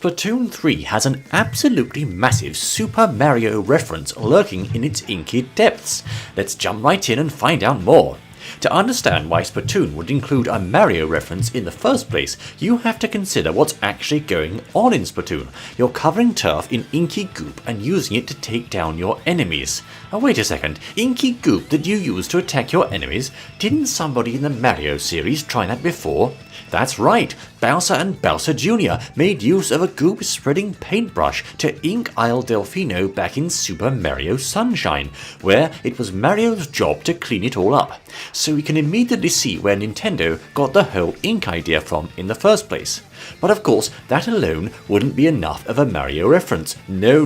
Splatoon 3 has an absolutely massive Super Mario reference lurking in its inky depths. Let's jump right in and find out more. To understand why Splatoon would include a Mario reference in the first place, you have to consider what's actually going on in Splatoon. You're covering turf in inky goop and using it to take down your enemies. Wait a second, inky goop that you use to attack your enemies? Didn't somebody in the Mario series try that before? That's right, Bowser and Bowser Jr. made use of a goop-spreading paintbrush to ink Isle Delfino back in Super Mario Sunshine, where it was Mario's job to clean it all up. So we can immediately see where Nintendo got the whole ink idea from in the first place. But of course, that alone wouldn't be enough of a Mario reference. No,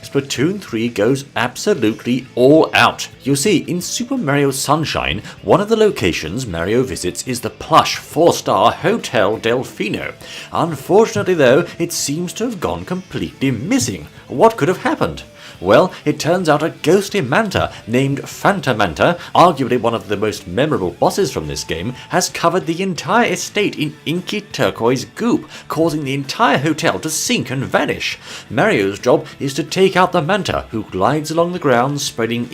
Splatoon 3 goes absolutely all out. You see, in Super Mario Sunshine, one of the locations Mario visits is the plush 4-star Hotel Delfino. Unfortunately though, it seems to have gone completely missing. What could have happened? Well, it turns out a ghostly manta named Phantomanta, arguably one of the most memorable bosses from this game, has covered the entire estate in inky turquoise goop, causing the entire hotel to sink and vanish. Mario's job is to take out the manta, who glides along the ground spreading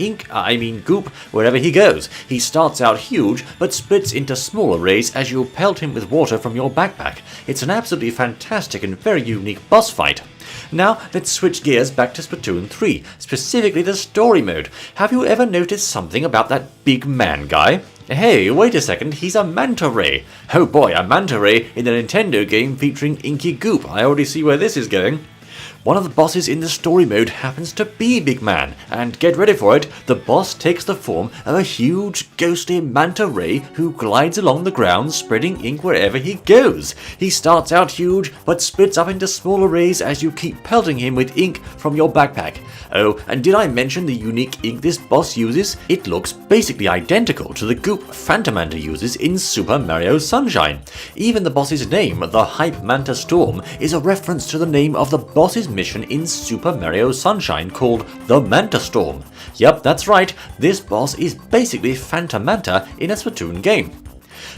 goop, wherever he goes. He starts out huge, but splits into smaller rays as you pelt him with water from your backpack. It's an absolutely fantastic and very unique boss fight. Now, let's switch gears back to Splatoon 3, specifically the story mode. Have you ever noticed something about that big man guy? Hey, wait a second, he's a manta ray. Oh boy, a manta ray in a Nintendo game featuring inky goop. I already see where this is going. One of the bosses in the story mode happens to be Big Man, and get ready for it, the boss takes the form of a huge ghostly manta ray who glides along the ground spreading ink wherever he goes. He starts out huge, but splits up into smaller rays as you keep pelting him with ink from your backpack. Oh, and did I mention the unique ink this boss uses? It looks basically identical to the goop Phantomanta uses in Super Mario Sunshine. Even the boss's name, the Hype Manta Storm, is a reference to the name of the boss's mission in Super Mario Sunshine called the Manta Storm. Yep, that's right, this boss is basically Phantomanta in a Splatoon game.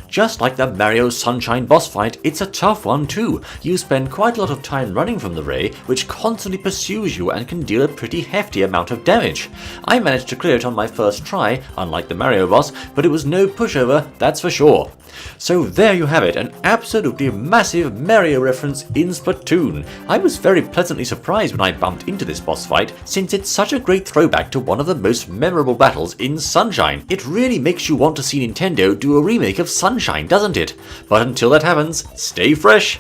Just like the Mario Sunshine boss fight, it's a tough one too. You spend quite a lot of time running from the ray, which constantly pursues you and can deal a pretty hefty amount of damage. I managed to clear it on my first try, unlike the Mario boss, but it was no pushover, that's for sure. So there you have it, an absolutely massive Mario reference in Splatoon. I was very pleasantly surprised when I bumped into this boss fight, since it's such a great throwback to one of the most memorable battles in Sunshine. It really makes you want to see Nintendo do a remake of Sunshine, doesn't it? But until that happens, stay fresh!